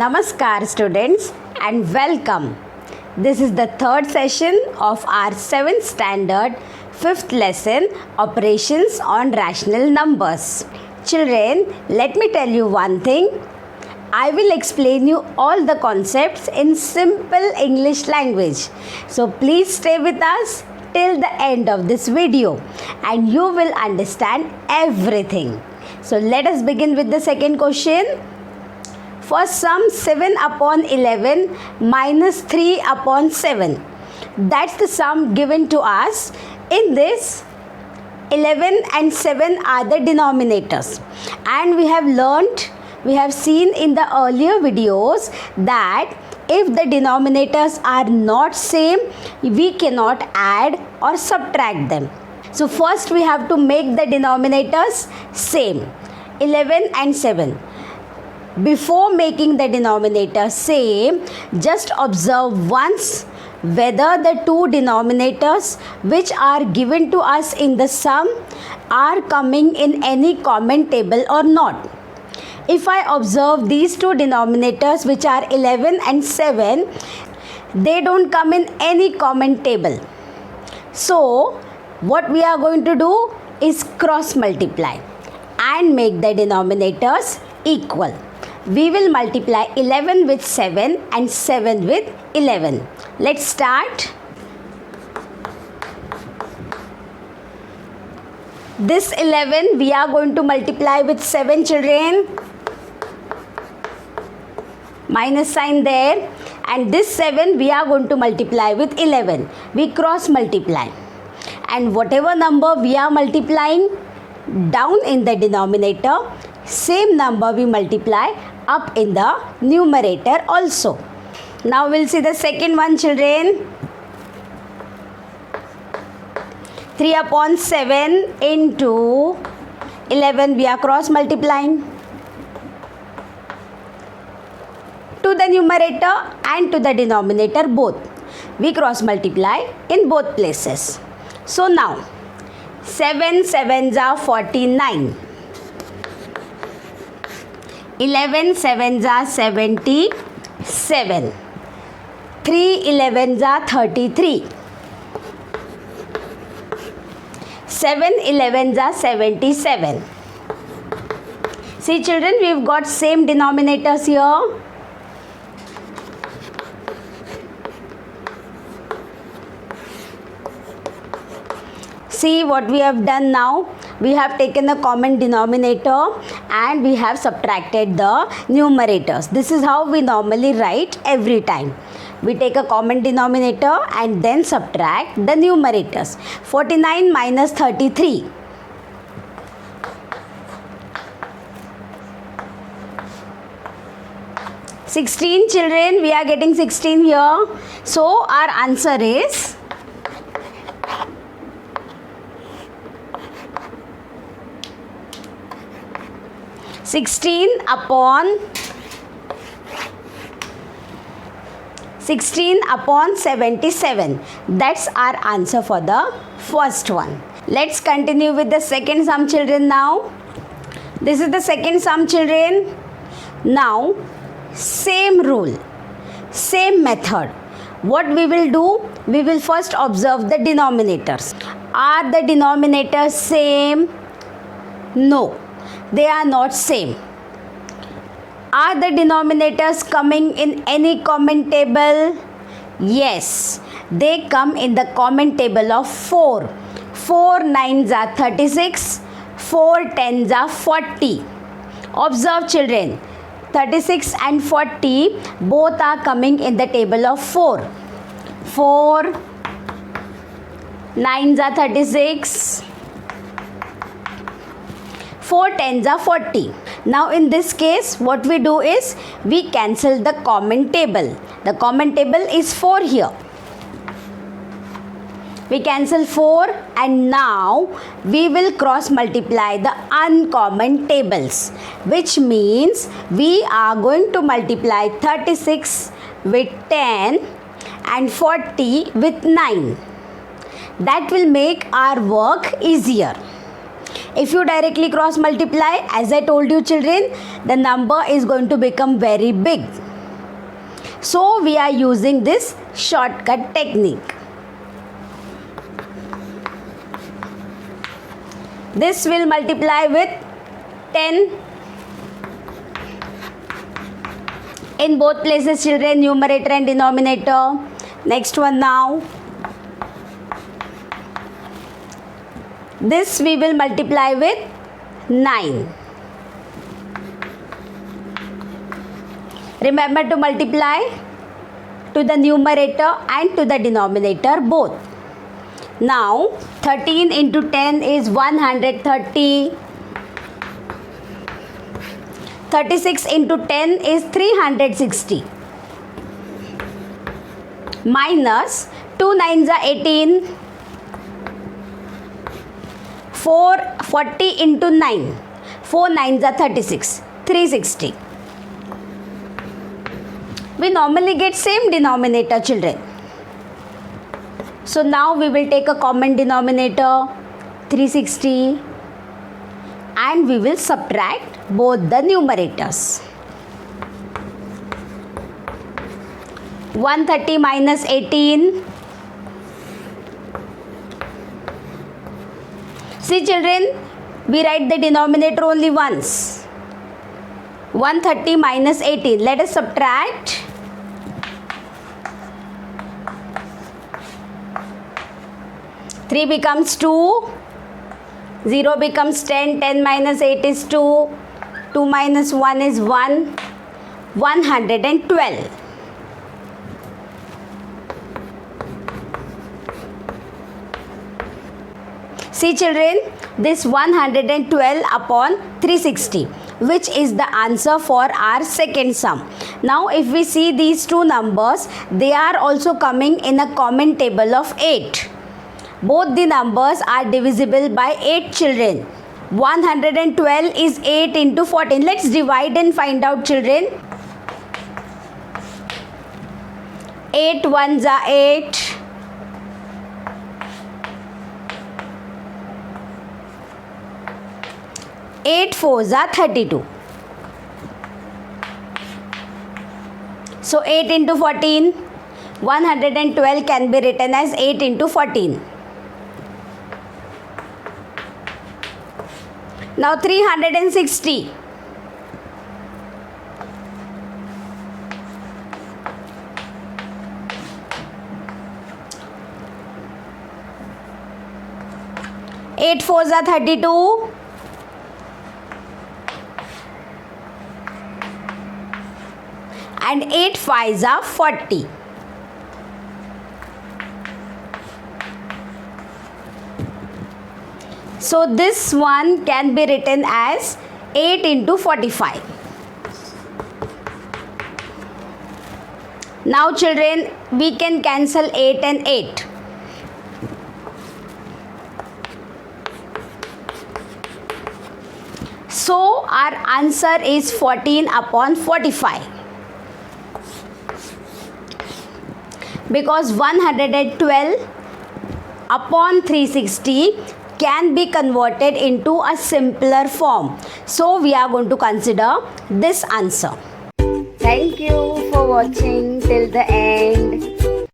Namaskar students and welcome. This is the third session of our 7th standard 5th lesson operations on rational numbers. Children, let me tell you one thing. I will explain you all the concepts in simple English language. So please stay with us till the end of this video and you will understand everything. So let us begin with the second question. First sum 7 upon 11 minus 3 upon 7. That's the sum given to us. In this, 11 and 7 are the denominators. And we have seen in the earlier videos that if the denominators are not same, we cannot add or subtract them. So first we have to make the denominators same, 11 and 7. Before making the denominator same, just observe once whether the two denominators which are given to us in the sum are coming in any common table or not. If I observe these two denominators which are 11 and 7, they don't come in any common table. So what we are going to do is cross multiply and make the denominators equal. We will multiply 11 with 7 and 7 with 11. Let's start. This 11 we are going to multiply with 7, children. Minus sign there. And this 7 we are going to multiply with 11. We cross multiply. And whatever number we are multiplying down in the denominator, same number we multiply up in the numerator also. Now we'll see the second one, children. 3 upon 7 into 11 we are cross multiplying. To the numerator and to the denominator both. We cross multiply in both places. So now 7 sevens are 49. 11 sevens are 77. 3 11s are 33. 7 11s are 77. See children, we've got same denominators here. See what we have done now. We have taken the common denominator and we have subtracted the numerators. This is how we normally write every time. We take a common denominator and then subtract the numerators. 49 minus 33. (16) children, we are getting 16 here. So our answer is 16 upon 77. That's our answer for the first one. Let's continue with the second sum, children, now. This is the second sum, children. Now, same rule, same method. What we will do? We will first observe the denominators. Are the denominators same? No. They are not same. Are the denominators coming in any common table? Yes, they come in the common table of 4. 4 9s are 36. 4 10s are 40. Observe children, 36 and 40 both are coming in the table of 4. 4 9s are 36. 4 10s are 40. Now in this case what we do is we cancel the common table. The common table is 4 here. We cancel 4 and now we will cross multiply the uncommon tables, which means we are going to multiply 36 with 10 and 40 with 9. That will make our work easier. If you directly cross multiply, as I told you children, the number is going to become very big. So we are using this shortcut technique. This will multiply with 10. In both places, children, numerator and denominator. Next one now. This we will multiply with 9. Remember to multiply to the numerator and to the denominator both. Now 13 into 10 is 130. 36 into 10 is 360. Minus 2 nines are 18. 40 into 9. 4 nines are 36. 360. We normally get same denominator, children. So now we will take a common denominator, 360, and we will subtract both the numerators. 130 minus 18. See children, we write the denominator only once. 130 minus 18. Let us subtract. 3 becomes 2. 0 becomes 10. 10 minus 8 is 2. 2 minus 1 is 1. 112. See children, this 112 upon 360, which is the answer for our second sum. Now if we see these two numbers, they are also coming in a common table of 8. Both the numbers are divisible by 8, children. 112 is 8 into 14. Let's divide and find out, children. 8 ones are 8. 8 fours are 32. So 8 into 14. 112 can be written as 8 into 14. Now 360. Eight fours are 32. And 8 fives are 40. So this one can be written as 8 into 45. Now children, we can cancel 8 and 8. So our answer is 14 upon 45. Because 112 upon 360 can be converted into a simpler form. So we are going to consider this answer. Thank you for watching till the end.